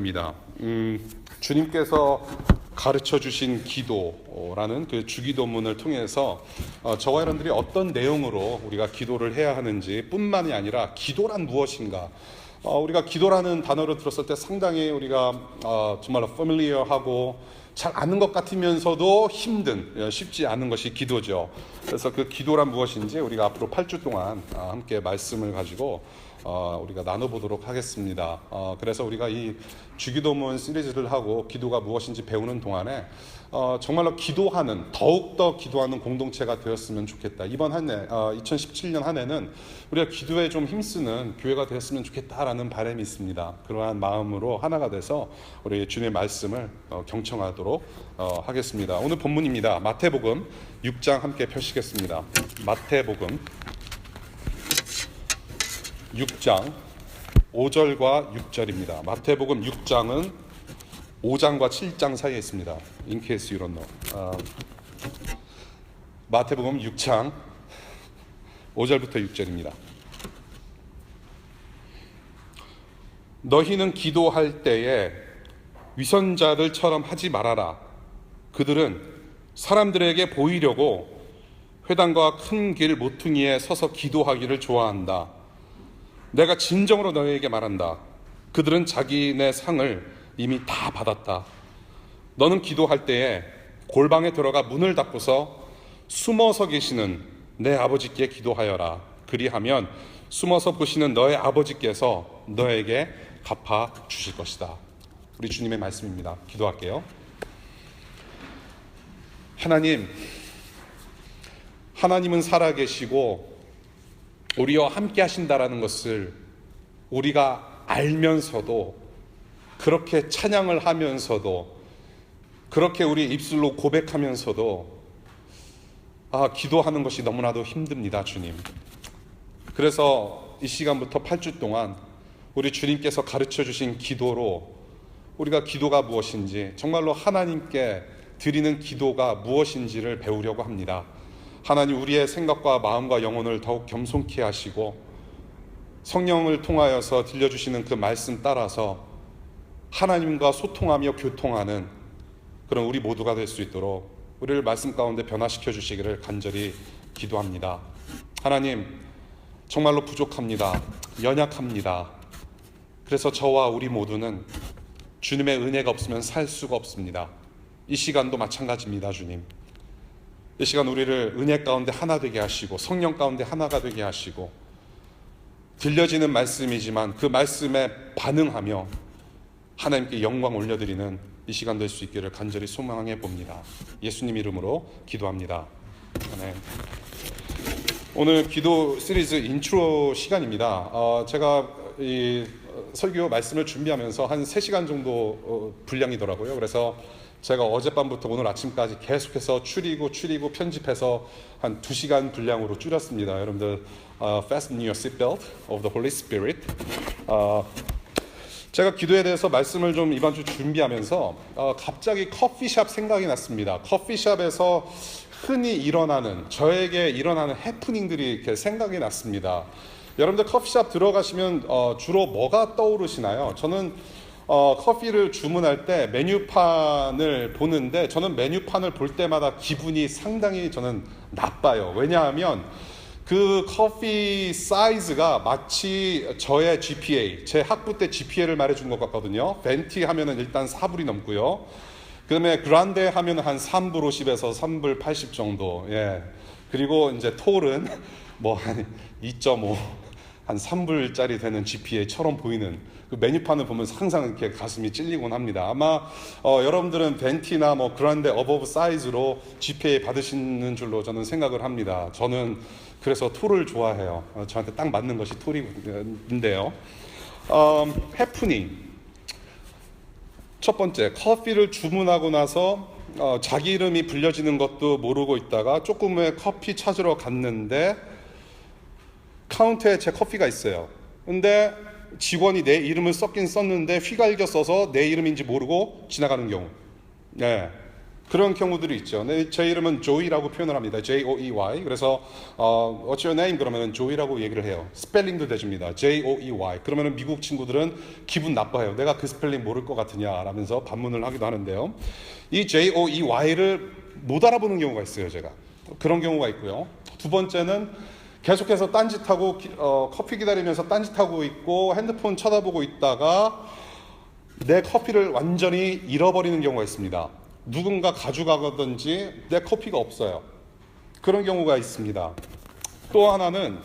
본문입니다. 주님께서 가르쳐 주신 기도라는 그 주기도문을 통해서 저와 여러분들이 어떤 내용으로 우리가 기도를 해야 하는지 뿐만이 아니라 기도란 무엇인가, 우리가 기도라는 단어를 들었을 때 상당히 우리가 정말로 familiar하고 잘 아는 것 같으면서도 힘든, 쉽지 않은 것이 기도죠. 그래서 그 기도란 무엇인지 우리가 앞으로 8주 동안 함께 말씀을 가지고 우리가 나눠보도록 하겠습니다. 그래서 우리가 이 주기도문 시리즈를 하고 기도가 무엇인지 배우는 동안에 정말로 기도하는, 더욱더 기도하는 공동체가 되었으면 좋겠다. 이번 한 해, 2017년 한 해는 우리가 기도에 좀 힘쓰는 교회가 되었으면 좋겠다라는 바람이 있습니다. 그러한 마음으로 하나가 돼서 우리 주님의 말씀을 경청하도록 하겠습니다. 오늘 본문입니다. 마태복음 6장 함께 펴시겠습니다. 마태복음 6장 5절과 6절입니다. 마태복음 6장은 5장과 7장 사이에 있습니다. In case you don't know. 마태복음 6장 5절부터 6절입니다. 너희는 기도할 때에 위선자들처럼 하지 말아라. 그들은 사람들에게 보이려고 회당과 큰 길 모퉁이에 서서 기도하기를 좋아한다. 내가 진정으로 너희에게 말한다. 그들은 자기네 상을 이미 다 받았다. 너는 기도할 때에 골방에 들어가 문을 닫고서 숨어서 계시는 내 아버지께 기도하여라. 그리하면 숨어서 보시는 너의 아버지께서 너에게 갚아 주실 것이다. 우리 주님의 말씀입니다. 기도할게요. 하나님은 살아계시고 우리와 함께 하신다라는 것을 우리가 알면서도, 그렇게 찬양을 하면서도, 그렇게 우리 입술로 고백하면서도 기도하는 것이 너무나도 힘듭니다, 주님. 그래서 이 시간부터 8주 동안 우리 주님께서 가르쳐 주신 기도로 우리가 기도가 무엇인지, 정말로 하나님께 드리는 기도가 무엇인지를 배우려고 합니다. 하나님, 우리의 생각과 마음과 영혼을 더욱 겸손케 하시고 성령을 통하여서 들려주시는 그 말씀 따라서 하나님과 소통하며 교통하는 그런 우리 모두가 될 수 있도록 우리를 말씀 가운데 변화시켜 주시기를 간절히 기도합니다. 하나님, 정말로 부족합니다. 연약합니다. 그래서 저와 우리 모두는 주님의 은혜가 없으면 살 수가 없습니다. 이 시간도 마찬가지입니다, 주님. 이 시간 우리를 은혜 가운데 하나 되게 하시고 성령 가운데 하나가 되게 하시고, 들려지는 말씀이지만 그 말씀에 반응하며 하나님께 영광 올려드리는 이 시간 될 수 있기를 간절히 소망해 봅니다. 예수님 이름으로 기도합니다. 아멘. 오늘 기도 시리즈 인트로 시간입니다. 제가 이 설교 말씀을 준비하면서 한 3시간 정도 분량이더라고요. 그래서 제가 어젯밤부터 오늘 아침까지 계속해서 추리고 편집해서 한 2시간 분량으로 줄였습니다. 여러분들 fasten your seatbelt of the Holy Spirit. 제가 기도에 대해서 말씀을 좀 이번 주 준비하면서 갑자기 커피숍 생각이 났습니다. 커피숍에서 흔히 일어나는, 저에게 일어나는 해프닝들이 이렇게 생각이 났습니다. 여러분들 커피숍 들어가시면 주로 뭐가 떠오르시나요? 저는 커피를 주문할 때 메뉴판을 보는데, 저는 메뉴판을 볼 때마다 기분이 상당히 저는 나빠요. 왜냐하면 그 커피 사이즈가 마치 저의 GPA, 제 학부 때 GPA를 말해준 것 같거든요. 벤티 하면은 일단 4불이 넘고요. 그 다음에 그란데 하면 한 3불 50에서 3불 80 정도. 예. 그리고 이제 톨은 뭐 한 2.5, 한 3불짜리 되는 GPA처럼 보이는 그 메뉴판을 보면서 항상 이렇게 가슴이 찔리곤 합니다. 아마 여러분들은 벤티나 뭐 그란데 어버브 사이즈로 GPA 받으시는 줄로 저는 생각을 합니다. 저는 그래서 톨을 좋아해요. 저한테 딱 맞는 것이 톨인데요. 해프닝. 첫 번째, 커피를 주문하고 나서 자기 이름이 불려지는 것도 모르고 있다가 조금 후에 커피 찾으러 갔는데 카운터에 제 커피가 있어요. 근데 직원이 내 이름을 썼긴 썼는데 휘갈겨 써서 내 이름인지 모르고 지나가는 경우. 네. 그런 경우들이 있죠. 네, 제 이름은 조이라고 표현을 합니다. Joey. 그래서 What's your name? 그러면 조이라고 얘기를 해요. 스펠링도 대줍니다. Joey. 그러면 미국 친구들은 기분 나빠해요. 내가 그 스펠링 모를 것 같으냐 라면서 반문을 하기도 하는데요. 이 Joey를 못 알아보는 경우가 있어요. 제가 그런 경우가 있고요. 두 번째는 계속해서 딴짓하고 커피 기다리면서 딴짓하고 있고 핸드폰 쳐다보고 있다가 내 커피를 완전히 잃어버리는 경우가 있습니다. 누군가 가져가든지 내 커피가 없어요. 그런 경우가 있습니다. 또 하나는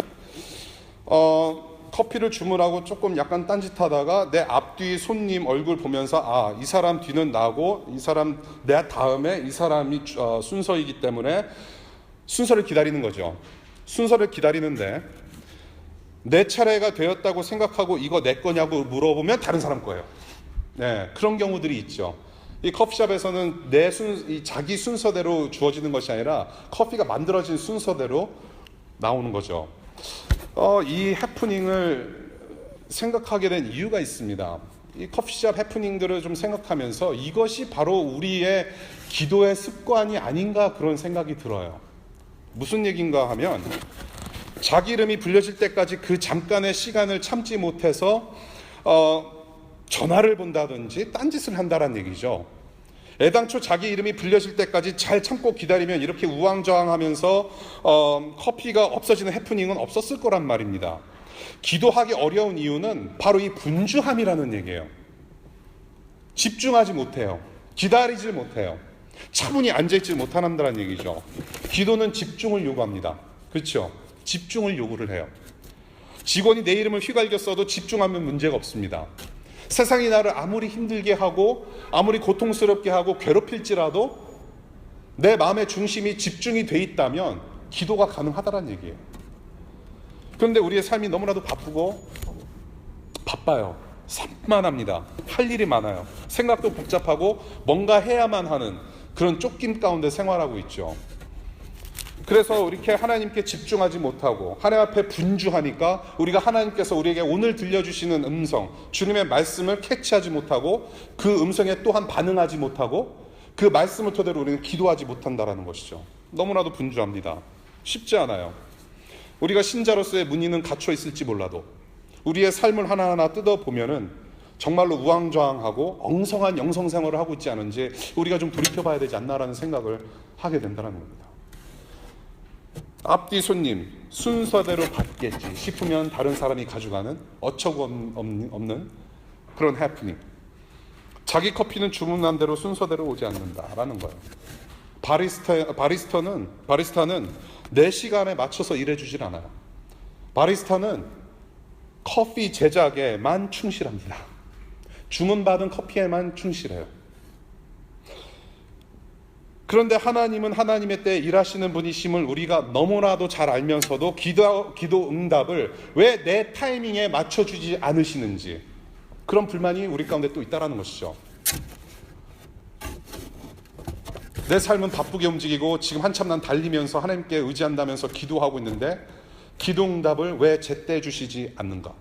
커피를 주문하고 조금 약간 딴짓하다가 내 앞뒤 손님 얼굴 보면서 이 사람 뒤는 나고 이 사람 내 다음에 이 사람이 순서이기 때문에 순서를 기다리는 거죠. 순서를 기다리는데 내 차례가 되었다고 생각하고 이거 내 거냐고 물어보면 다른 사람 거예요. 네, 그런 경우들이 있죠. 이 커피숍에서는 자기 순서대로 주어지는 것이 아니라 커피가 만들어진 순서대로 나오는 거죠. 이 해프닝을 생각하게 된 이유가 있습니다. 이 커피숍 해프닝들을 좀 생각하면서 이것이 바로 우리의 기도의 습관이 아닌가 그런 생각이 들어요. 무슨 얘기인가 하면 자기 이름이 불려질 때까지 그 잠깐의 시간을 참지 못해서 전화를 본다든지 딴짓을 한다는 얘기죠. 애당초 자기 이름이 불려질 때까지 잘 참고 기다리면 이렇게 우왕좌왕하면서 커피가 없어지는 해프닝은 없었을 거란 말입니다. 기도하기 어려운 이유는 바로 이 분주함이라는 얘기예요. 집중하지 못해요. 기다리질 못해요. 차분히 앉아있지 못한다는 얘기죠. 기도는 집중을 요구합니다. 그렇죠? 집중을 요구를 해요. 직원이 내 이름을 휘갈겼어도 집중하면 문제가 없습니다. 세상이 나를 아무리 힘들게 하고 아무리 고통스럽게 하고 괴롭힐지라도 내 마음의 중심이 집중이 돼 있다면 기도가 가능하다는 얘기예요. 그런데 우리의 삶이 너무나도 바빠요. 산만합니다. 할 일이 많아요. 생각도 복잡하고 뭔가 해야만 하는 그런 쫓김 가운데 생활하고 있죠. 그래서 이렇게 하나님께 집중하지 못하고 하나님 앞에 분주하니까 우리가 하나님께서 우리에게 오늘 들려주시는 음성, 주님의 말씀을 캐치하지 못하고 그 음성에 또한 반응하지 못하고 그 말씀을 토대로 우리는 기도하지 못한다는 것이죠. 너무나도 분주합니다. 쉽지 않아요. 우리가 신자로서의 문의는 갇혀 있을지 몰라도 우리의 삶을 하나하나 뜯어보면은 정말로 우왕좌왕하고 엉성한 영성생활을 하고 있지 않은지 우리가 좀 돌이켜봐야 되지 않나라는 생각을 하게 된다는 겁니다. 앞뒤 손님 순서대로 받겠지 싶으면 다른 사람이 가져가는 어처구없는 그런 해프닝. 자기 커피는 주문한 대로 순서대로 오지 않는다라는 거예요. 바리스타는 내 시간에 맞춰서 일해주질 않아요. 바리스타는 커피 제작에만 충실합니다. 주문받은 커피에만 충실해요. 그런데 하나님은 하나님의 때에 일하시는 분이심을 우리가 너무나도 잘 알면서도 기도 응답을 왜 내 타이밍에 맞춰주지 않으시는지 그런 불만이 우리 가운데 또 있다는 것이죠. 내 삶은 바쁘게 움직이고 지금 한참 난 달리면서 하나님께 의지한다면서 기도하고 있는데 기도 응답을 왜 제때 주시지 않는가?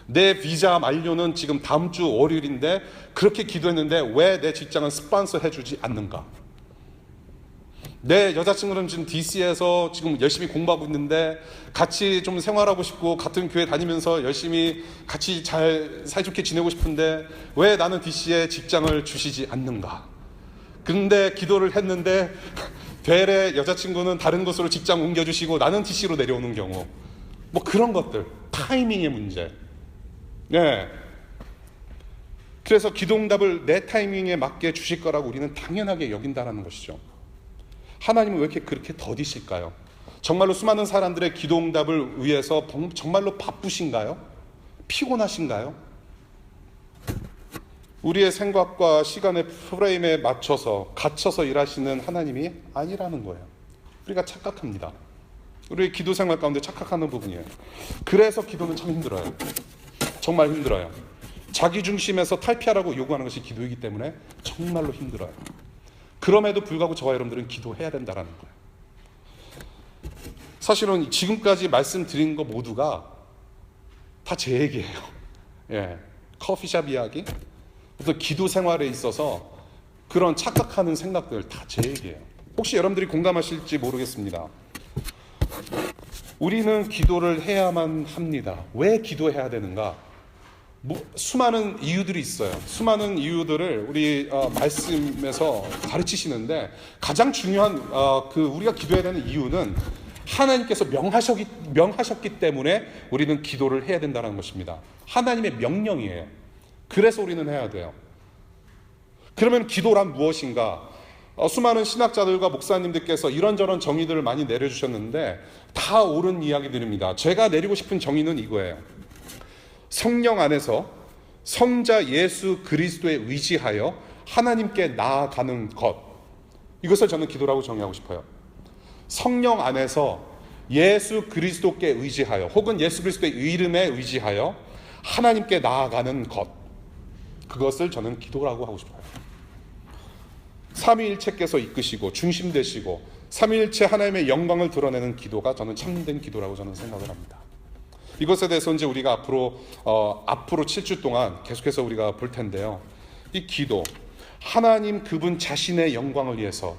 내 비자 만료는 지금 다음 주 월요일인데 그렇게 기도했는데 왜 내 직장은 스폰서 해주지 않는가? 내 여자친구는 지금 DC에서 지금 열심히 공부하고 있는데 같이 좀 생활하고 싶고 같은 교회 다니면서 열심히 같이 잘 사이좋게 지내고 싶은데 왜 나는 DC에 직장을 주시지 않는가? 근데 기도를 했는데 되레 여자친구는 다른 곳으로 직장 옮겨주시고 나는 DC로 내려오는 경우 뭐 그런 것들 타이밍의 문제. 네. 그래서 기도응답을 내 타이밍에 맞게 주실 거라고 우리는 당연하게 여긴다는 것이죠. 하나님은 왜 이렇게 그렇게 더디실까요? 정말로 수많은 사람들의 기도응답을 위해서 정말로 바쁘신가요? 피곤하신가요? 우리의 생각과 시간의 프레임에 맞춰서 갇혀서 일하시는 하나님이 아니라는 거예요. 우리가 착각합니다. 우리의 기도 생활 가운데 착각하는 부분이에요. 그래서 기도는 참 힘들어요. 정말 힘들어요. 자기 중심에서 탈피하라고 요구하는 것이 기도이기 때문에 정말로 힘들어요. 그럼에도 불구하고 저와 여러분들은 기도해야 된다는 거예요. 사실은 지금까지 말씀드린 거 모두가 다 제 얘기예요. 예, 커피숍 이야기, 또 기도 생활에 있어서 그런 착각하는 생각들 다 제 얘기예요. 혹시 여러분들이 공감하실지 모르겠습니다. 우리는 기도를 해야만 합니다. 왜 기도해야 되는가? 수많은 이유들이 있어요. 수많은 이유들을 우리 말씀에서 가르치시는데, 가장 중요한 우리가 기도해야 되는 이유는 하나님께서 명하셨기 때문에 우리는 기도를 해야 된다는 것입니다. 하나님의 명령이에요. 그래서 우리는 해야 돼요. 그러면 기도란 무엇인가? 수많은 신학자들과 목사님들께서 이런저런 정의들을 많이 내려주셨는데 다 옳은 이야기들입니다. 제가 내리고 싶은 정의는 이거예요. 성령 안에서 성자 예수 그리스도에 의지하여 하나님께 나아가는 것, 이것을 저는 기도라고 정의하고 싶어요. 성령 안에서 예수 그리스도께 의지하여, 혹은 예수 그리스도의 이름에 의지하여 하나님께 나아가는 것, 그것을 저는 기도라고 하고 싶어요. 삼위일체께서 이끄시고 중심되시고 삼위일체 하나님의 영광을 드러내는 기도가 저는 참된 기도라고 저는 생각을 합니다. 이것에 대해서 이제 우리가 앞으로 7주 동안 계속해서 우리가 볼 텐데요. 이 기도, 하나님 그분 자신의 영광을 위해서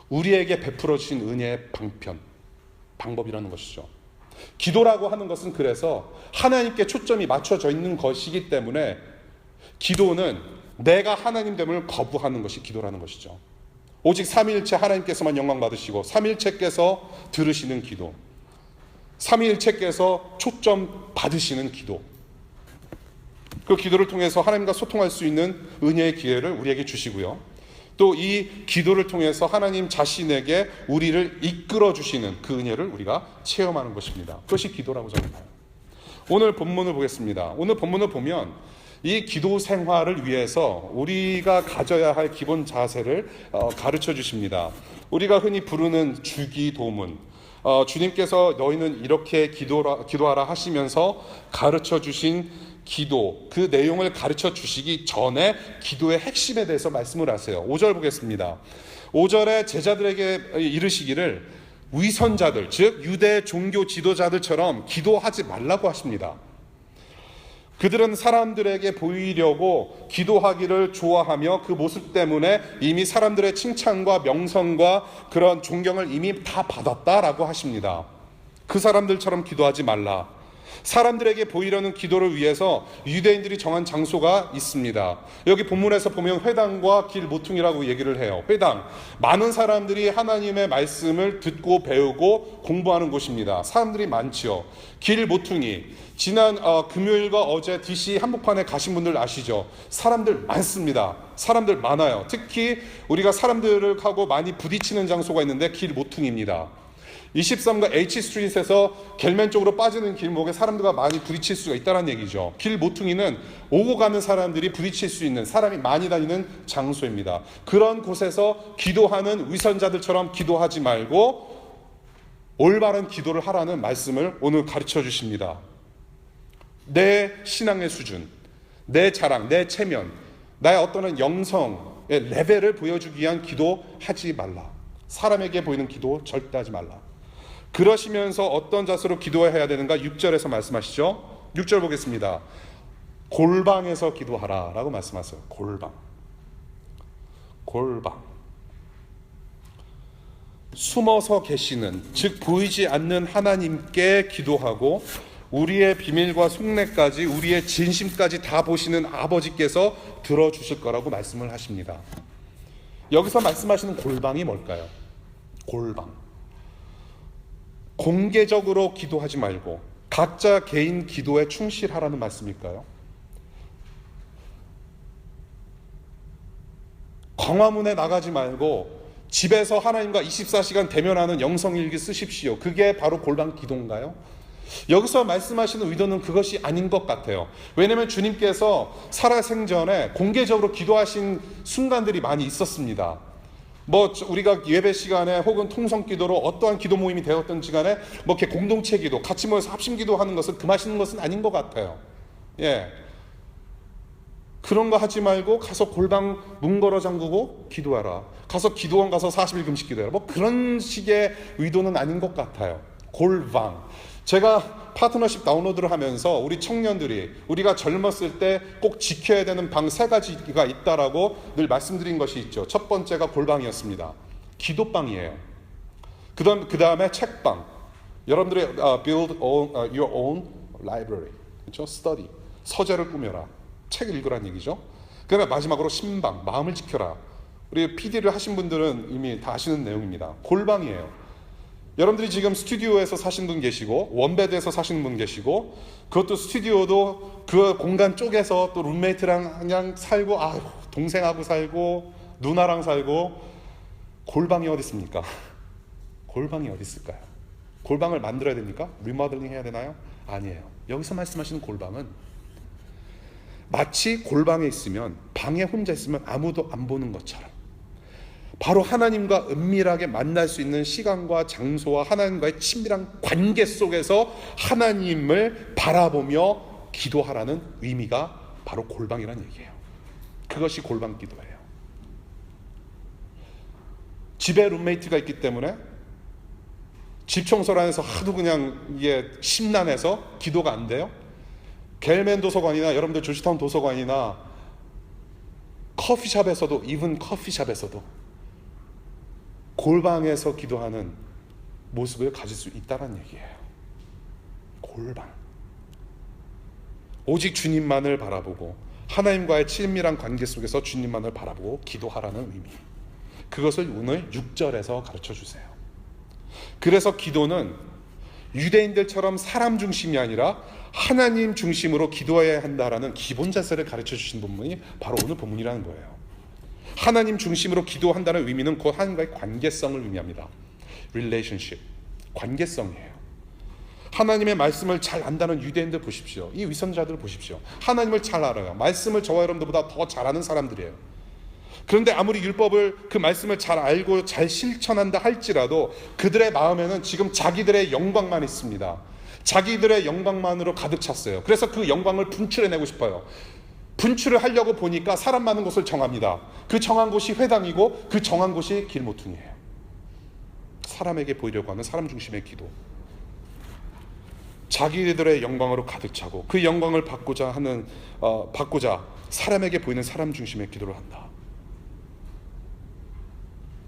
우리에게 베풀어 주신 은혜의 방법이라는 것이죠. 기도라고 하는 것은 그래서 하나님께 초점이 맞춰져 있는 것이기 때문에 기도는 내가 하나님 됨을 거부하는 것이 기도라는 것이죠. 오직 삼위일체 하나님께서만 영광 받으시고 삼위일체께서 들으시는 기도, 삼위일체께서 초점 받으시는 기도, 그 기도를 통해서 하나님과 소통할 수 있는 은혜의 기회를 우리에게 주시고요. 또 이 기도를 통해서 하나님 자신에게 우리를 이끌어 주시는 그 은혜를 우리가 체험하는 것입니다. 그것이 기도라고 저는 봐요. 오늘 본문을 보겠습니다. 오늘 본문을 보면 이 기도 생활을 위해서 우리가 가져야 할 기본 자세를 가르쳐 주십니다. 우리가 흔히 부르는 주기도문, 주님께서 너희는 이렇게 기도하라 하시면서 가르쳐 주신 기도, 그 내용을 가르쳐 주시기 전에 기도의 핵심에 대해서 말씀을 하세요. 5절 보겠습니다. 5절에 제자들에게 이르시기를 위선자들, 즉 유대 종교 지도자들처럼 기도하지 말라고 하십니다. 그들은 사람들에게 보이려고 기도하기를 좋아하며 그 모습 때문에 이미 사람들의 칭찬과 명성과 그런 존경을 이미 다 받았다라고 하십니다. 그 사람들처럼 기도하지 말라. 사람들에게 보이려는 기도를 위해서 유대인들이 정한 장소가 있습니다. 여기 본문에서 보면 회당과 길 모퉁이라고 얘기를 해요. 회당, 많은 사람들이 하나님의 말씀을 듣고 배우고 공부하는 곳입니다. 사람들이 많지요. 길 모퉁이, 지난 금요일과 어제 DC 한복판에 가신 분들 아시죠? 사람들 많습니다. 사람들 많아요. 특히 우리가 사람들하고 많이 부딪히는 장소가 있는데 길 모퉁이입니다. 23가 H스트리트에서 겔맨 쪽으로 빠지는 길목에 사람들과 많이 부딪힐 수가 있다는 얘기죠. 길 모퉁이는 오고 가는 사람들이 부딪힐 수 있는, 사람이 많이 다니는 장소입니다. 그런 곳에서 기도하는 위선자들처럼 기도하지 말고 올바른 기도를 하라는 말씀을 오늘 가르쳐 주십니다. 내 신앙의 수준, 내 자랑, 내 체면, 나의 어떤 영성의 레벨을 보여주기 위한 기도하지 말라. 사람에게 보이는 기도 절대 하지 말라. 그러시면서 어떤 자세로 기도해야 되는가 6절에서 말씀하시죠. 6절 보겠습니다. 골방에서 기도하라 라고 말씀하세요. 골방. 숨어서 계시는, 즉 보이지 않는 하나님께 기도하고 우리의 비밀과 속내까지, 우리의 진심까지 다 보시는 아버지께서 들어주실 거라고 말씀을 하십니다. 여기서 말씀하시는 골방이 뭘까요? 골방. 공개적으로 기도하지 말고 각자 개인 기도에 충실하라는 말씀일까요? 광화문에 나가지 말고 집에서 하나님과 24시간 대면하는 영성일기 쓰십시오. 그게 바로 골방 기도인가요? 여기서 말씀하시는 의도는 그것이 아닌 것 같아요. 왜냐하면 주님께서 살아생전에 공개적으로 기도하신 순간들이 많이 있었습니다. 우리가 예배 시간에 혹은 통성 기도로 어떠한 기도 모임이 되었던지 간에 이렇게 공동체 기도, 같이 모여서 합심 기도하는 것을 금하시는 것은 아닌 것 같아요. 예. 그런 거 하지 말고 가서 골방 문 걸어 잠그고 기도하라. 가서 기도원 가서 40일 금식 기도해라. 그런 식의 의도는 아닌 것 같아요. 골방. 제가 파트너십 다운로드를 하면서 우리 청년들이 우리가 젊었을 때 꼭 지켜야 되는 방 3가지가 있다라고 늘 말씀드린 것이 있죠. 첫 번째가 골방이었습니다. 기도방이에요. 그 다음에 책방. 여러분들이 build your own library, 그렇죠? study, 서재를 꾸며라, 책을 읽으라는 얘기죠. 그 다음에 마지막으로 신방, 마음을 지켜라. 우리 PD를 하신 분들은 이미 다 아시는 내용입니다. 골방이에요. 여러분들이 지금 스튜디오에서 사신 분 계시고 원베드에서 사시는 분 계시고, 그것도 스튜디오도 그 공간 쪽에서 또 룸메이트랑 그냥 살고, 동생하고 살고 누나랑 살고. 골방이 어디 있습니까? 골방이 어디 있을까요? 골방을 만들어야 됩니까? 리모델링 해야 되나요? 아니에요. 여기서 말씀하시는 골방은 마치 골방에 있으면, 방에 혼자 있으면 아무도 안 보는 것처럼 바로 하나님과 은밀하게 만날 수 있는 시간과 장소와 하나님과의 친밀한 관계 속에서 하나님을 바라보며 기도하라는 의미가 바로 골방이라는 얘기예요. 그것이 골방 기도예요. 집에 룸메이트가 있기 때문에 집 청소를 안해서 하도 그냥 이게 심란해서 기도가 안 돼요? 겔맨 도서관이나 여러분들 조지타운 도서관이나 커피숍에서도, 이븐 커피숍에서도 골방에서 기도하는 모습을 가질 수 있다는 얘기예요. 골방. 오직 주님만을 바라보고 하나님과의 친밀한 관계 속에서 주님만을 바라보고 기도하라는 의미. 그것을 오늘 6절에서 가르쳐 주세요. 그래서 기도는 유대인들처럼 사람 중심이 아니라 하나님 중심으로 기도해야 한다라는 기본 자세를 가르쳐 주신 본문이 바로 오늘 본문이라는 거예요. 하나님 중심으로 기도한다는 의미는 곧 하나님과의 관계성을 의미합니다. relationship, 관계성이에요. 하나님의 말씀을 잘 안다는 유대인들 보십시오. 이 위선자들 보십시오. 하나님을 잘 알아요. 말씀을 저와 여러분들보다 더 잘 아는 사람들이에요. 그런데 아무리 율법을, 그 말씀을 잘 알고 잘 실천한다 할지라도 그들의 마음에는 지금 자기들의 영광만 있습니다. 자기들의 영광만으로 가득 찼어요. 그래서 그 영광을 분출해내고 싶어요. 분출을 하려고 보니까 사람 많은 곳을 정합니다. 그 정한 곳이 회당이고 그 정한 곳이 길모퉁이에요. 사람에게 보이려고 하는 사람 중심의 기도. 자기들의 영광으로 가득 차고 그 영광을 받고자 사람에게 보이는 사람 중심의 기도를 한다.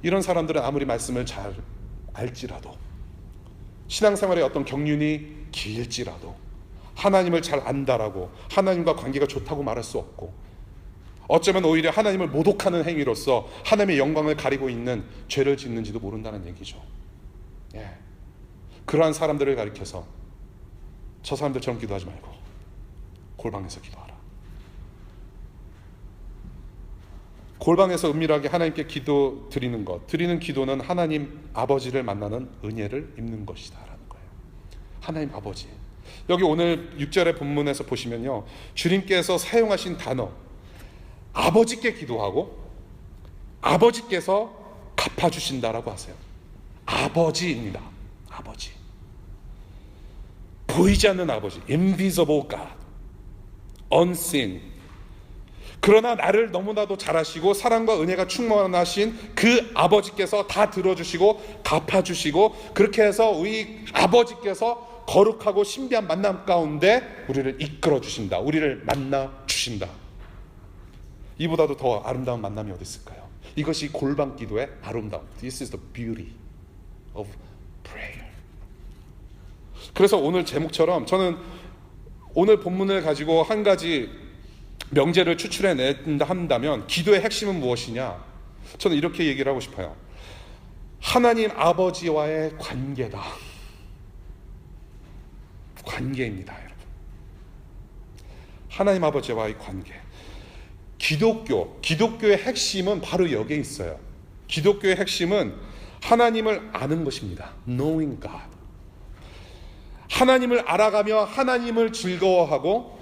이런 사람들은 아무리 말씀을 잘 알지라도, 신앙생활의 어떤 경륜이 길지라도, 하나님을 잘 안다라고 하나님과 관계가 좋다고 말할 수 없고, 어쩌면 오히려 하나님을 모독하는 행위로서 하나님의 영광을 가리고 있는 죄를 짓는지도 모른다는 얘기죠. 그러한 사람들을 가리켜서 저 사람들처럼 기도하지 말고 골방에서 기도하라. 골방에서 은밀하게 하나님께 기도 드리는 것, 드리는 기도는 하나님 아버지를 만나는 은혜를 입는 것이다 라는 거예요. 하나님 아버지. 여기 오늘 6절의 본문에서 보시면요, 주님께서 사용하신 단어, 아버지께 기도하고 아버지께서 갚아주신다라고 하세요. 아버지입니다. 아버지. 보이지 않는 아버지, invisible God, unseen. 그러나 나를 너무나도 잘 아시고 사랑과 은혜가 충만하신 그 아버지께서 다 들어주시고 갚아주시고, 그렇게 해서 우리 아버지께서 거룩하고 신비한 만남 가운데 우리를 이끌어 주신다. 우리를 만나 주신다. 이보다도 더 아름다운 만남이 어디 있을까요? 이것이 골방 기도의 아름다움. This is the beauty of prayer. 그래서 오늘 제목처럼 저는 오늘 본문을 가지고 한 가지 명제를 추출해낸다 한다면 기도의 핵심은 무엇이냐? 저는 이렇게 얘기를 하고 싶어요. 하나님 아버지와의 관계다. 관계입니다, 여러분. 하나님 아버지와의 관계. 기독교의 핵심은 바로 여기에 있어요. 기독교의 핵심은 하나님을 아는 것입니다. Knowing God. 하나님을 알아가며 하나님을 즐거워하고,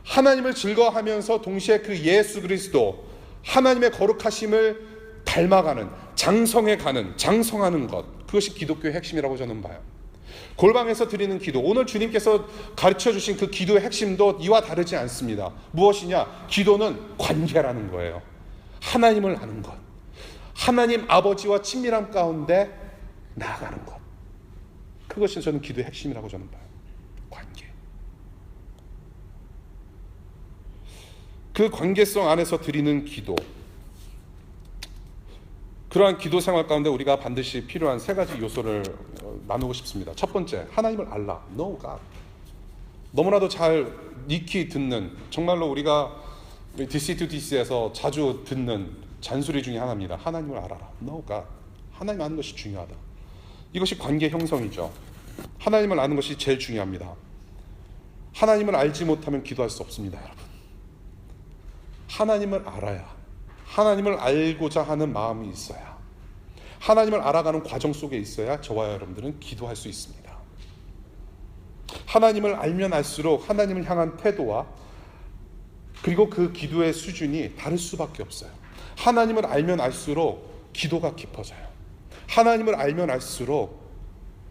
하나님을 즐거워하면서 동시에 그 예수 그리스도 하나님의 거룩하심을 닮아가는, 장성하는 것, 그것이 기독교의 핵심이라고 저는 봐요. 골방에서 드리는 기도, 오늘 주님께서 가르쳐 주신 그 기도의 핵심도 이와 다르지 않습니다. 무엇이냐? 기도는 관계라는 거예요. 하나님을 아는 것, 하나님 아버지와 친밀함 가운데 나아가는 것, 그것이 저는 기도의 핵심이라고 저는 봐요. 관계. 그 관계성 안에서 드리는 기도, 그러한 기도 생활 가운데 우리가 반드시 필요한 세 가지 요소를 나누고 싶습니다. 첫 번째, 하나님을 알라. No God. 너무나도 잘 익히 듣는, 정말로 우리가 DC2DC에서 자주 듣는 잔소리 중에 하나입니다. 하나님을 알아라. No God. 하나님 아는 것이 중요하다. 이것이 관계 형성이죠. 하나님을 아는 것이 제일 중요합니다. 하나님을 알지 못하면 기도할 수 없습니다, 여러분. 하나님을 알아야, 하나님을 알고자 하는 마음이 있어야, 하나님을 알아가는 과정 속에 있어야 저와 여러분들은 기도할 수 있습니다. 하나님을 알면 알수록 하나님을 향한 태도와 그리고 그 기도의 수준이 다를 수밖에 없어요. 하나님을 알면 알수록 기도가 깊어져요. 하나님을 알면 알수록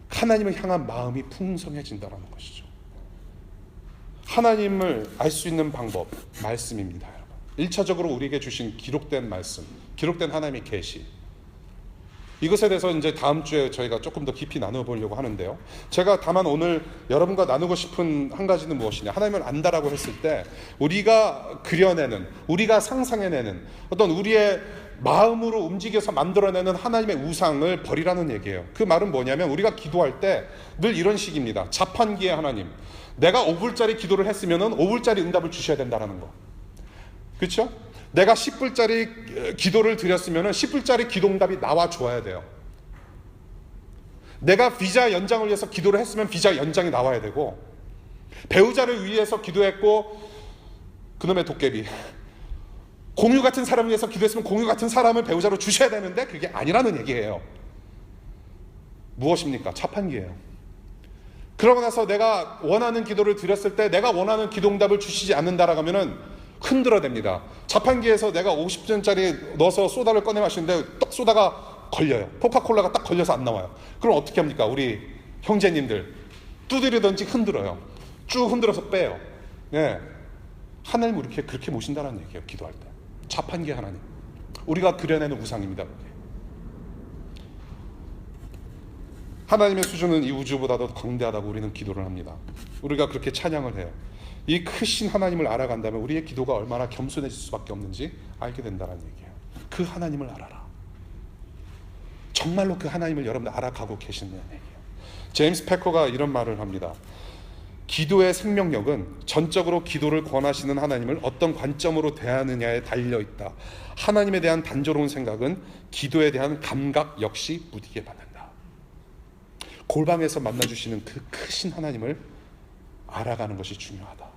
하나님을 향한 마음이 풍성해진다는 것이죠. 하나님을 알 수 있는 방법, 말씀입니다, 여러분. 1차적으로 우리에게 주신 기록된 말씀, 기록된 하나님의 계시. 이것에 대해서 이제 다음 주에 저희가 조금 더 깊이 나눠보려고 하는데요. 제가 다만 오늘 여러분과 나누고 싶은 한 가지는 무엇이냐. 하나님을 안다라고 했을 때 우리가 그려내는, 우리가 상상해내는 어떤 우리의 마음으로 움직여서 만들어내는 하나님의 우상을 버리라는 얘기예요. 그 말은 뭐냐면 우리가 기도할 때 늘 이런 식입니다. 자판기의 하나님. 내가 5불짜리 기도를 했으면 5불짜리 응답을 주셔야 된다는 거. 그렇죠? 내가 10불짜리 기도를 드렸으면 10불짜리 기도응답이 나와 줘야 돼요. 내가 비자 연장을 위해서 기도를 했으면 비자 연장이 나와야 되고, 배우자를 위해서 기도했고 그놈의 도깨비, 공유 같은 사람을 위해서 기도했으면 공유 같은 사람을 배우자로 주셔야 되는데 그게 아니라는 얘기예요. 무엇입니까? 자판기예요. 그러고 나서 내가 원하는 기도를 드렸을 때 내가 원하는 기도응답을 주시지 않는다라고 하면은 흔들어댑니다. 자판기에서 내가 50전짜리 넣어서 소다를 꺼내 마시는데 떡 소다가 걸려요. 코카콜라가 딱 걸려서 안 나와요. 그럼 어떻게 합니까? 우리 형제님들 두드리든지 흔들어요. 쭉 흔들어서 빼요. 네. 하나님 우리 그렇게 모신다는 얘기예요. 기도할 때. 자판기 하나님. 우리가 그려내는 우상입니다. 하나님의 수준은 이 우주보다도 광대하다고 우리는 기도를 합니다. 우리가 그렇게 찬양을 해요. 이 크신 하나님을 알아간다면 우리의 기도가 얼마나 겸손해질 수밖에 없는지 알게 된다는 얘기예요. 그 하나님을 알아라. 정말로 그 하나님을 여러분들 알아가고 계시느냐는 얘기예요. 제임스 패커가 이런 말을 합니다. 기도의 생명력은 전적으로 기도를 권하시는 하나님을 어떤 관점으로 대하느냐에 달려있다. 하나님에 대한 단조로운 생각은 기도에 대한 감각 역시 무디게 받는다. 골방에서 만나주시는 그 크신 하나님을 알아가는 것이 중요하다.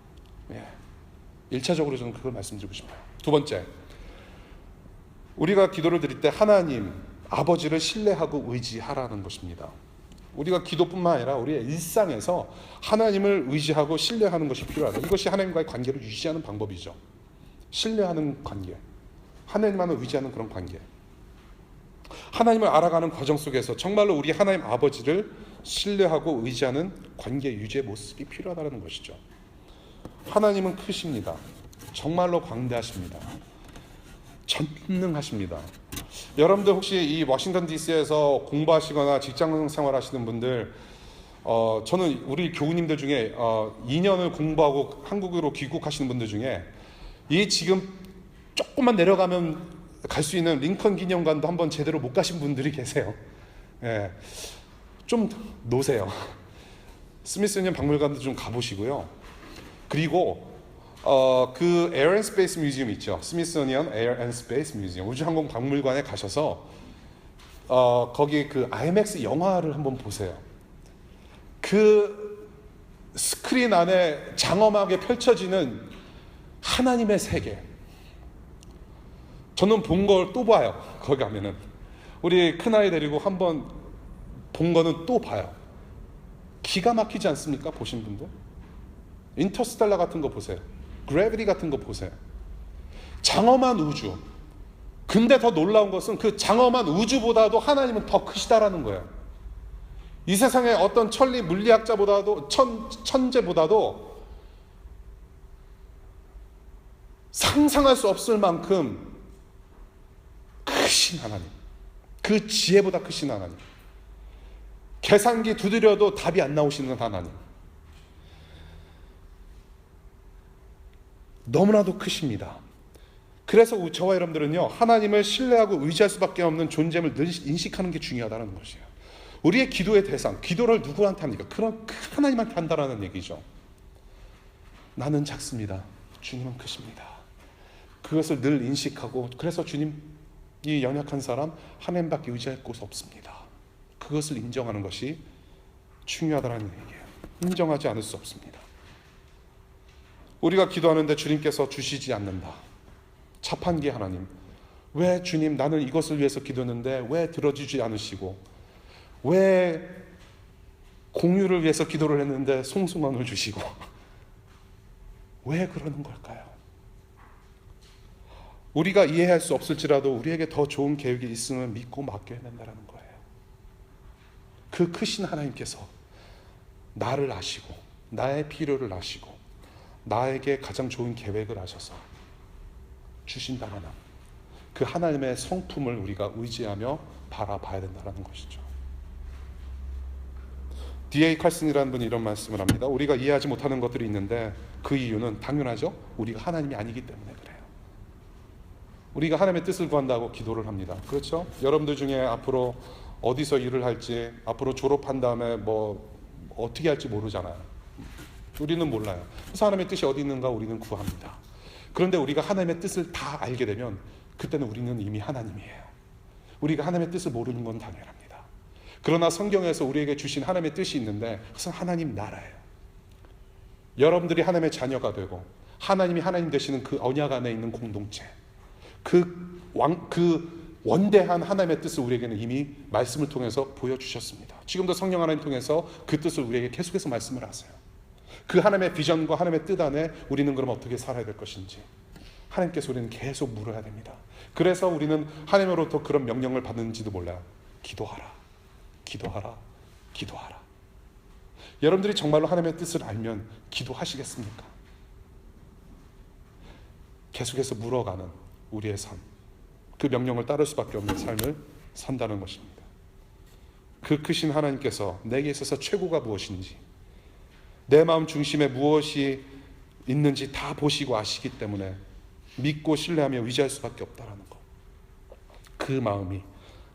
1차적으로 저는 그걸 말씀드리고 싶어요. 두 번째, 우리가 기도를 드릴 때 하나님, 아버지를 신뢰하고 의지하라는 것입니다. 우리가 기도뿐만 아니라 우리의 일상에서 하나님을 의지하고 신뢰하는 것이 필요하다. 이것이 하나님과의 관계를 유지하는 방법이죠. 신뢰하는 관계, 하나님만을 의지하는 그런 관계. 하나님을 알아가는 과정 속에서 정말로 우리 하나님 아버지를 신뢰하고 의지하는 관계 유지의 모습이 필요하다는 것이죠. 하나님은 크십니다. 정말로 광대하십니다. 전능하십니다. 여러분들 혹시 이 워싱턴 DC에서 공부하시거나 직장 생활하시는 분들, 저는 우리 교우님들 중에 2년을 공부하고 한국으로 귀국하시는 분들 중에 이 지금 조금만 내려가면 갈 수 있는 링컨 기념관도 한번 제대로 못 가신 분들이 계세요. 예, 좀 노세요. 스미소니언 박물관도 좀 가보시고요. 그리고 그 에어 앤 스페이스 뮤지엄 있죠. 스미소니언 에어 앤 스페이스 뮤지엄, 우주항공 박물관에 가셔서 거기 그 IMAX 영화를 한번 보세요. 그 스크린 안에 장엄하게 펼쳐지는 하나님의 세계. 저는 본 걸 또 봐요. 거기 가면은 우리 큰아이 데리고 한번 본 거는 또 봐요. 기가 막히지 않습니까? 보신 분들? 인터스텔라 같은 거 보세요. 그래비티 같은 거 보세요. 장엄한 우주. 근데 더 놀라운 것은 그 장엄한 우주보다도 하나님은 더 크시다라는 거예요. 이 세상의 어떤 천리 물리학자보다도 천재보다도 상상할 수 없을 만큼 크신 하나님, 그 지혜보다 크신 하나님. 계산기 두드려도 답이 안 나오시는 하나님, 너무나도 크십니다. 그래서 저와 여러분들은요, 하나님을 신뢰하고 의지할 수밖에 없는 존재임을 늘 인식하는 게 중요하다는 것이에요. 우리의 기도의 대상, 기도를 누구한테 합니까? 그런 하나님한테 한다라는 얘기죠. 나는 작습니다. 주님은 크십니다. 그것을 늘 인식하고, 그래서 주님이 연약한 사람 하나님밖에 의지할 곳 없습니다. 그것을 인정하는 것이 중요하다는 얘기예요. 인정하지 않을 수 없습니다. 우리가 기도하는데 주님께서 주시지 않는다. 자판기 하나님, 왜 주님 나는 이것을 위해서 기도했는데 왜 들어주지 않으시고, 왜 공유를 위해서 기도를 했는데 송수만을 주시고, 왜 그러는 걸까요? 우리가 이해할 수 없을지라도 우리에게 더 좋은 계획이 있음을 믿고 맡겨야 된다는 거예요. 그 크신 하나님께서 나를 아시고 나의 필요를 아시고 나에게 가장 좋은 계획을 하셔서 주신다는 그 하나님의 성품을 우리가 의지하며 바라봐야 된다는 것이죠. D.A. 칼슨이라는 분이 이런 말씀을 합니다. 우리가 이해하지 못하는 것들이 있는데 그 이유는 당연하죠. 우리가 하나님이 아니기 때문에 그래요. 우리가 하나님의 뜻을 구한다고 기도를 합니다. 그렇죠? 여러분들 중에 앞으로 어디서 일을 할지, 앞으로 졸업한 다음에 뭐 어떻게 할지 모르잖아요. 우리는 몰라요. 그래서 하나님의 뜻이 어디 있는가 우리는 구합니다. 그런데 우리가 하나님의 뜻을 다 알게 되면 그때는 우리는 이미 하나님이에요. 우리가 하나님의 뜻을 모르는 건 당연합니다. 그러나 성경에서 우리에게 주신 하나님의 뜻이 있는데 그것은 하나님 나라예요. 여러분들이 하나님의 자녀가 되고 하나님이 하나님 되시는 그 언약 안에 있는 공동체, 그 원대한 하나님의 뜻을 우리에게는 이미 말씀을 통해서 보여주셨습니다. 지금도 성령 하나님 통해서 그 뜻을 우리에게 계속해서 말씀을 하세요. 그 하나님의 비전과 하나님의 뜻 안에 우리는 그럼 어떻게 살아야 될 것인지 하나님께서 우리는 계속 물어야 됩니다. 그래서 우리는 하나님으로부터 그런 명령을 받는지도 몰라요. 기도하라, 기도하라, 기도하라. 여러분들이 정말로 하나님의 뜻을 알면 기도하시겠습니까? 계속해서 물어가는 우리의 삶, 그 명령을 따를 수밖에 없는 삶을 산다는 것입니다. 그 크신 하나님께서 내게 있어서 최고가 무엇인지, 내 마음 중심에 무엇이 있는지 다 보시고 아시기 때문에 믿고 신뢰하며 의지할 수밖에 없다는 것. 그 마음이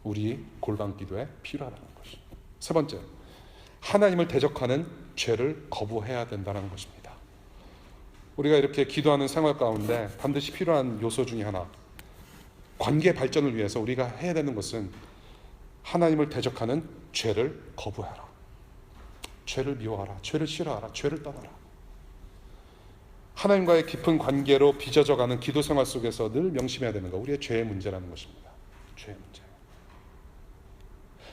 우리 골방 기도에 필요하다는 것입니다. 세 번째, 하나님을 대적하는 죄를 거부해야 된다는 것입니다. 우리가 이렇게 기도하는 생활 가운데 반드시 필요한 요소 중에 하나, 관계 발전을 위해서 우리가 해야 되는 것은 하나님을 대적하는 죄를 거부하라. 죄를 미워하라. 죄를 싫어하라. 죄를 떠나라. 하나님과의 깊은 관계로 빚어져가는 기도 생활 속에서 늘 명심해야 되는 거, 우리의 죄의 문제라는 것입니다. 죄의 문제.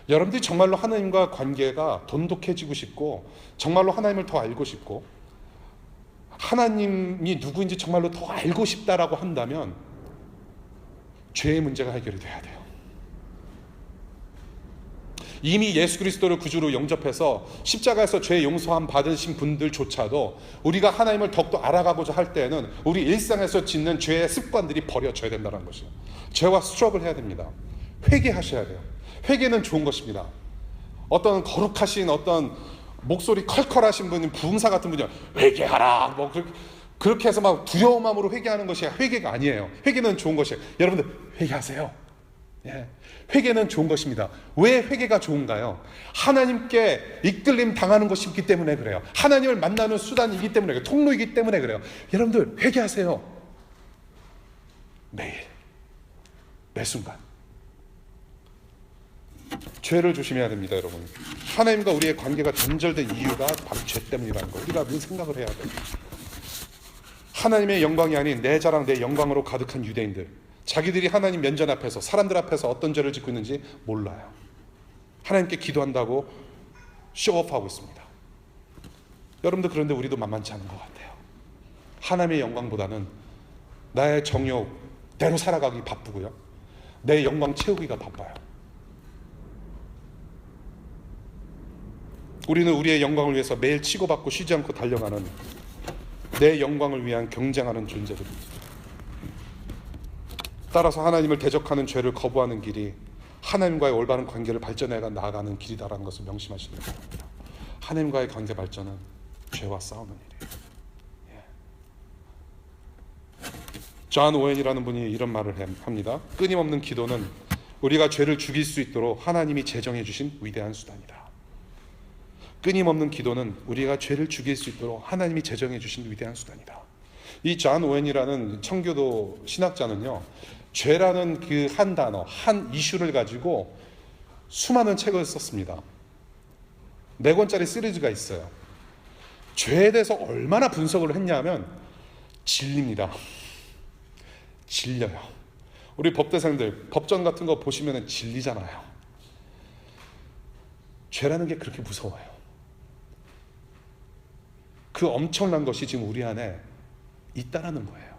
여러분들이 정말로 하나님과 관계가 돈독해지고 싶고 정말로 하나님을 더 알고 싶고 하나님이 누구인지 정말로 더 알고 싶다라고 한다면 죄의 문제가 해결이 돼야 돼요. 이미 예수 그리스도를 구주로 영접해서 십자가에서 죄 용서함 받으신 분들조차도 우리가 하나님을 더욱더 알아가고자 할 때에는 우리 일상에서 짓는 죄의 습관들이 버려져야 된다는 것이에요. 죄와 스트럭을 해야 됩니다. 회개하셔야 돼요. 회개는 좋은 것입니다. 어떤 거룩하신 어떤 목소리 컬컬하신 분이 부흥사 같은 분이 회개하라 뭐 그렇게 해서 막 두려운 마음으로 회개하는 것이 회개가 아니에요. 회개는 좋은 것이에요. 여러분들 회개하세요. 예. 회개는 좋은 것입니다. 왜 회개가 좋은가요? 하나님께 이끌림 당하는 것이기 때문에 그래요. 하나님을 만나는 수단이기 때문에 그래요. 통로이기 때문에 그래요. 여러분들 회개하세요. 매일, 매 순간. 죄를 조심해야 됩니다, 여러분. 하나님과 우리의 관계가 단절된 이유가 바로 죄 때문이라는 거 우리가 늘 생각을 해야 돼요. 하나님의 영광이 아닌 내 자랑, 내 영광으로 가득한 유대인들, 자기들이 하나님 면전 앞에서 사람들 앞에서 어떤 죄를 짓고 있는지 몰라요. 하나님께 기도한다고 쇼업하고 있습니다. 여러분들 그런데 우리도 만만치 않은 것 같아요. 하나님의 영광보다는 나의 정욕대로 살아가기 바쁘고요, 내 영광 채우기가 바빠요. 우리는 우리의 영광을 위해서 매일 치고받고 쉬지 않고 달려가는 내 영광을 위한 경쟁하는 존재들입니다. 따라서 하나님을 대적하는 죄를 거부하는 길이 하나님과의 올바른 관계를 발전해 나아가는 길이다라는 것을 명심하시기 바랍니다. 하나님과의 관계 발전은 죄와 싸우는 일이에요. 존 오웬이라는 분이 이런 말을 합니다. 끊임없는 기도는 우리가 죄를 죽일 수 있도록 하나님이 제정해 주신 위대한 수단이다. 끊임없는 기도는 우리가 죄를 죽일 수 있도록 하나님이 제정해 주신 위대한 수단이다. 이 존 오웬이라는 청교도 신학자는요, 죄라는 그 한 단어, 한 이슈를 가지고 수많은 책을 썼습니다. 4권짜리 시리즈가 있어요. 죄에 대해서 얼마나 분석을 했냐면 질립니다. 질려요. 우리 법대생들 법전 같은 거 보시면 질리잖아요. 죄라는 게 그렇게 무서워요. 그 엄청난 것이 지금 우리 안에 있다라는 거예요.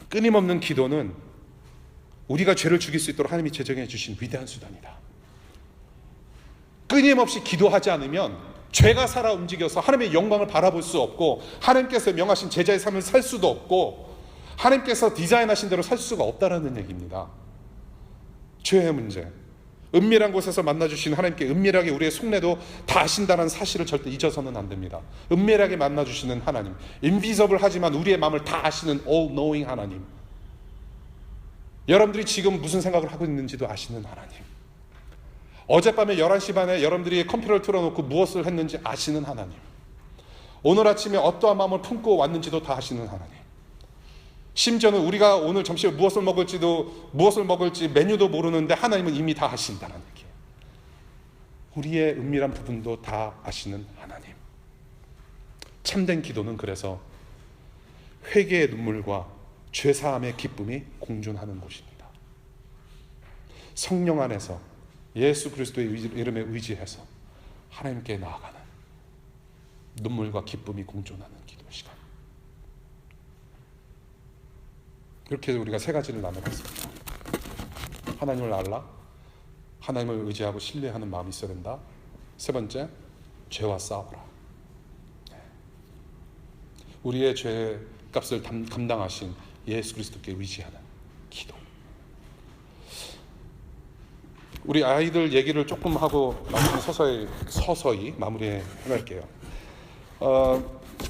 끊임없는 기도는 우리가 죄를 죽일 수 있도록 하나님이 제정해 주신 위대한 수단이다. 끊임없이 기도하지 않으면 죄가 살아 움직여서 하나님의 영광을 바라볼 수 없고, 하나님께서 명하신 제자의 삶을 살 수도 없고, 하나님께서 디자인하신 대로 살 수가 없다라는 얘기입니다. 죄의 문제, 은밀한 곳에서 만나주신 하나님께 은밀하게 우리의 속내도 다 아신다는 사실을 절대 잊어서는 안 됩니다. 은밀하게 만나주시는 하나님, 인비저블 하지만 우리의 마음을 다 아시는 all knowing 하나님, 여러분들이 지금 무슨 생각을 하고 있는지도 아시는 하나님, 어젯밤에 11시 반에 여러분들이 컴퓨터를 틀어놓고 무엇을 했는지 아시는 하나님, 오늘 아침에 어떠한 마음을 품고 왔는지도 다 아시는 하나님, 심지어는 우리가 오늘 점심에 무엇을 먹을지 메뉴도 모르는데 하나님은 이미 다 아신다는 얘기예요. 우리의 은밀한 부분도 다 아시는 하나님. 참된 기도는 그래서 회개의 눈물과 죄사함의 기쁨이 공존하는 곳입니다. 성령 안에서 예수 그리스도의 이름에 의지해서 하나님께 나아가는 눈물과 기쁨이 공존하는 기도 시간. 이렇게 우리가 3가지를 나눠봤습니다. 하나님을 알라, 하나님을 의지하고 신뢰하는 마음이 있어야 된다. 3번째, 죄와 싸워라. 우리의 죄 값을 감당하신 예수 그리스도께 의지하는 기도. 우리 아이들 얘기를 조금 하고 서서히 마무리해 갈게요.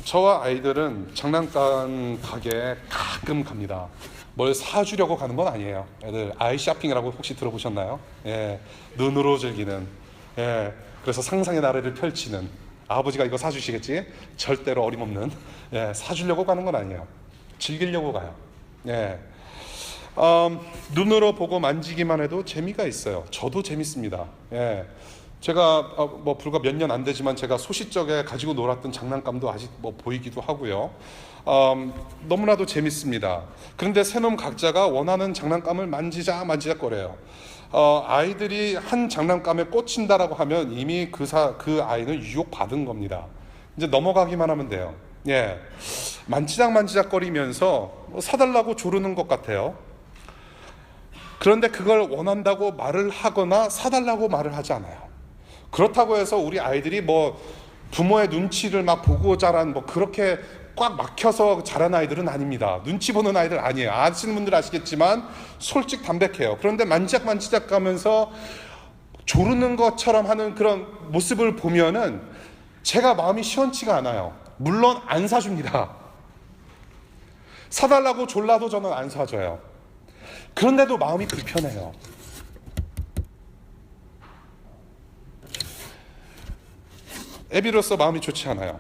저와 아이들은 장난감 가게에 가끔 갑니다. 뭘 사주려고 가는 건 아니에요. 애들 아이 쇼핑이라고 혹시 들어보셨나요? 예, 눈으로 즐기는, 예, 그래서 상상의 나래를 펼치는, 아버지가 이거 사주시겠지? 절대로 어림없는, 예, 사주려고 가는 건 아니에요. 즐기려고 가요. 예. 눈으로 보고 만지기만 해도 재미가 있어요. 저도 재밌습니다. 예. 제가 불과 몇 년 안 되지만 제가 소시적에 가지고 놀았던 장난감도 아직 보이기도 하고요. 너무나도 재밌습니다. 그런데 새놈 각자가 원하는 장난감을 만지작거려요. 아이들이 한 장난감에 꽂힌다라고 하면 이미 그 아이는 유혹받은 겁니다. 이제 넘어가기만 하면 돼요. 예, 만지작거리면서 사달라고 조르는 것 같아요. 그런데 그걸 원한다고 말을 하거나 사달라고 말을 하지 않아요. 그렇다고 해서 우리 아이들이 부모의 눈치를 막 보고 자란 그렇게 꽉 막혀서 자란 아이들은 아닙니다. 눈치 보는 아이들 아니에요. 아시는 분들 아시겠지만 솔직 담백해요. 그런데 만지작 가면서 조르는 것처럼 하는 그런 모습을 보면은 제가 마음이 시원치가 않아요. 물론 안 사줍니다. 사달라고 졸라도 저는 안 사줘요. 그런데도 마음이 불편해요. 애비로서 마음이 좋지 않아요.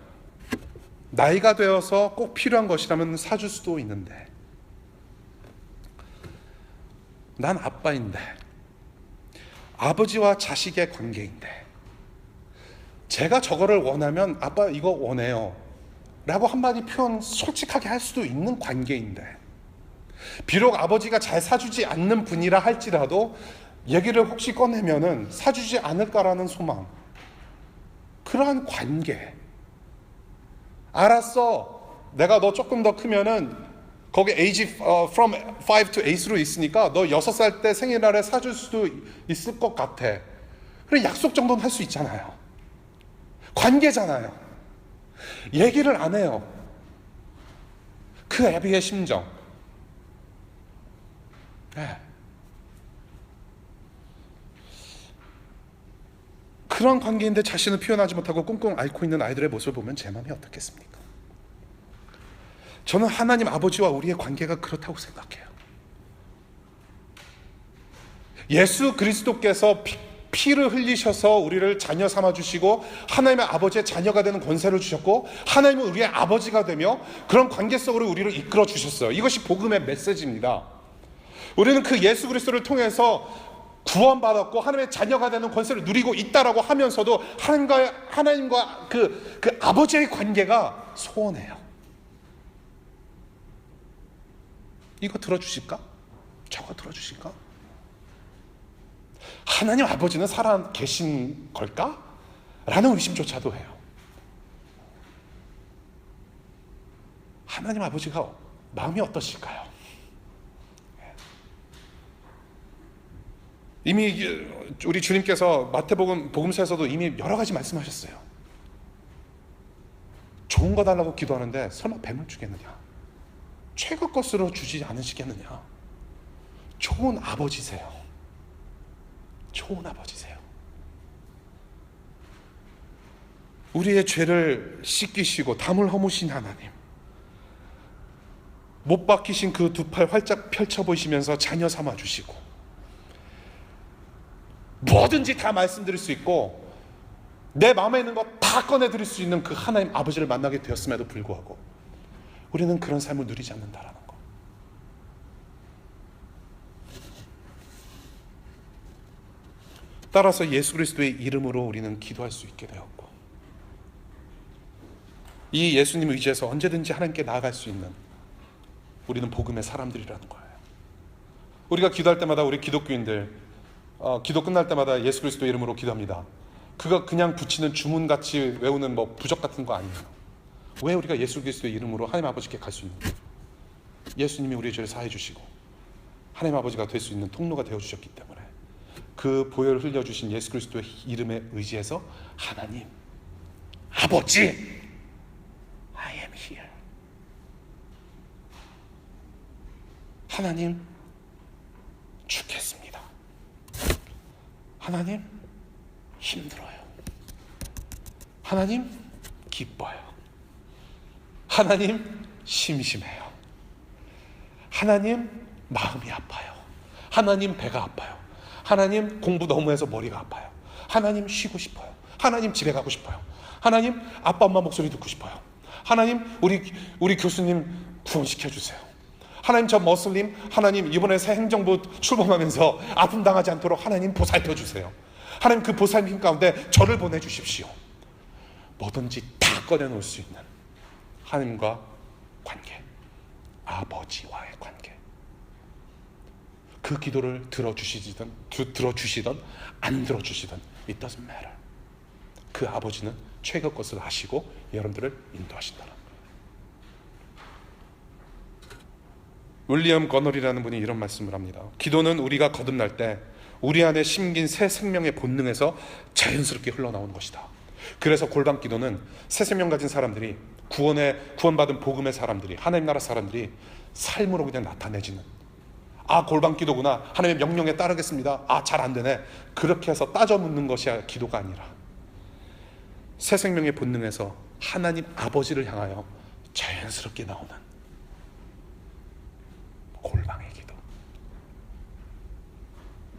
나이가 되어서 꼭 필요한 것이라면 사줄 수도 있는데, 난 아빠인데, 아버지와 자식의 관계인데, 제가 저거를 원하면 아빠 이거 원해요 라고 한마디 표현 솔직하게 할 수도 있는 관계인데, 비록 아버지가 잘 사주지 않는 분이라 할지라도 얘기를 혹시 꺼내면은 사주지 않을까라는 소망, 그러한 관계. 알았어, 내가 너 조금 더 크면은 거기 에이지 from 5 to 8으로 있으니까 너 6살 때 생일날에 사줄 수도 있을 것 같아. 그래, 약속 정도는 할 수 있잖아요. 관계잖아요. 얘기를 안 해요. 그 애비의 심정. 네. 그런 관계인데 자신을 표현하지 못하고 꽁꽁 앓고 있는 아이들의 모습을 보면 제 마음이 어떻겠습니까? 저는 하나님 아버지와 우리의 관계가 그렇다고 생각해요. 예수 그리스도께서 피를 흘리셔서 우리를 자녀 삼아주시고 하나님의 아버지의 자녀가 되는 권세를 주셨고 하나님은 우리의 아버지가 되며 그런 관계 속으로 우리를 이끌어 주셨어요. 이것이 복음의 메시지입니다. 우리는 그 예수 그리스도를 통해서 구원받았고 하나님의 자녀가 되는 권세를 누리고 있다라고 하면서도 하나님과 그 아버지의 관계가 소원해요. 이거 들어주실까? 저거 들어주실까? 하나님 아버지는 살아 계신 걸까? 라는 의심조차도 해요. 하나님 아버지가 마음이 어떠실까요? 이미 우리 주님께서 마태복음 복음서에서도 이미 여러 가지 말씀하셨어요. 좋은 거 달라고 기도하는데 설마 뱀을 주겠느냐? 최고 것으로 주지 않으시겠느냐? 좋은 아버지세요. 좋은 아버지세요. 우리의 죄를 씻기시고 담을 허무신 하나님, 못 박히신 그 두 팔 활짝 펼쳐 보이시면서 자녀 삼아 주시고 뭐든지 다 말씀드릴 수 있고 내 마음에 있는 거 다 꺼내드릴 수 있는 그 하나님 아버지를 만나게 되었음에도 불구하고 우리는 그런 삶을 누리지 않는다라는 거. 따라서 예수 그리스도의 이름으로 우리는 기도할 수 있게 되었고 이 예수님 의지해서 언제든지 하나님께 나아갈 수 있는 우리는 복음의 사람들이라는 거예요. 우리가 기도할 때마다 우리 기독교인들 기도 끝날 때마다 예수 그리스도 이름으로 기도합니다. 그거 그냥 붙이는 주문같이 외우는 뭐 부적 같은 거 아니에요. 왜 우리가 예수 그리스도의 이름으로 하나님 아버지께 갈 수 있는 거예요? 예수님이 우리의 죄를 사해 주시고 하나님 아버지가 될 수 있는 통로가 되어 주셨기 때문에 그 보혈을 흘려주신 예수 그리스도의 이름에 의지해서 하나님 아버지 I am here. 하나님 죽겠습니다. 하나님 힘들어요. 하나님 기뻐요. 하나님 심심해요. 하나님 마음이 아파요. 하나님 배가 아파요. 하나님 공부 너무 해서 머리가 아파요. 하나님 쉬고 싶어요. 하나님 집에 가고 싶어요. 하나님 아빠 엄마 목소리 듣고 싶어요. 하나님 우리 교수님 구원시켜주세요. 하나님 저 머슬림 하나님 이번에 새 행정부 출범하면서 아픔 당하지 않도록 하나님 보살펴주세요. 하나님 그 보살핌 힘 가운데 저를 보내주십시오. 뭐든지 다 꺼내놓을 수 있는 하나님과 관계, 아버지와의 관계. 그 기도를 들어주시든 안 들어주시든 it doesn't matter. 그 아버지는 최고 것을 하시고 여러분들을 인도하신다는 거예요. 윌리엄 거널이라는 분이 이런 말씀을 합니다. 기도는 우리가 거듭날 때 우리 안에 심긴 새 생명의 본능에서 자연스럽게 흘러나오는 것이다. 그래서 골방 기도는 새 생명 가진 사람들이 구원받은 복음의 사람들이 하나님 나라 사람들이 삶으로 그냥 나타내지는 골방 기도구나. 하나님의 명령에 따르겠습니다. 잘 안 되네. 그렇게 해서 따져 묻는 것이 기도가 아니라 새 생명의 본능에서 하나님 아버지를 향하여 자연스럽게 나오는 골방의 기도.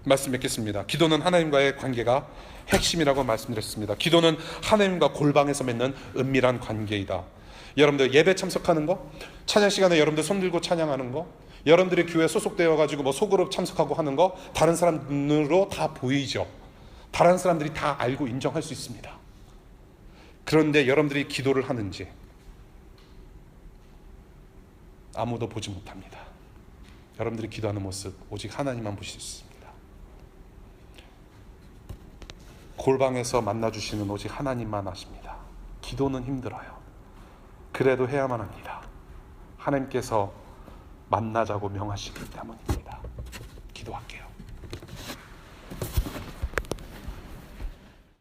말씀 맺겠습니다. 기도는 하나님과의 관계가 핵심이라고 말씀드렸습니다. 기도는 하나님과 골방에서 맺는 은밀한 관계이다. 여러분들 예배 참석하는 거, 찬양 시간에 여러분들 손 들고 찬양하는 거, 여러분들이 교회에 소속되어 가지고 뭐 소그룹 참석하고 하는 거 다른 사람 눈으로 다 보이죠. 다른 사람들이 다 알고 인정할 수 있습니다. 그런데 여러분들이 기도를 하는지 아무도 보지 못합니다. 여러분들이 기도하는 모습 오직 하나님만 보실 수 있습니다. 골방에서 만나주시는 오직 하나님만 아십니다. 기도는 힘들어요. 그래도 해야만 합니다. 하나님께서 만나자고 명하시기 때문입니다. 기도할게요.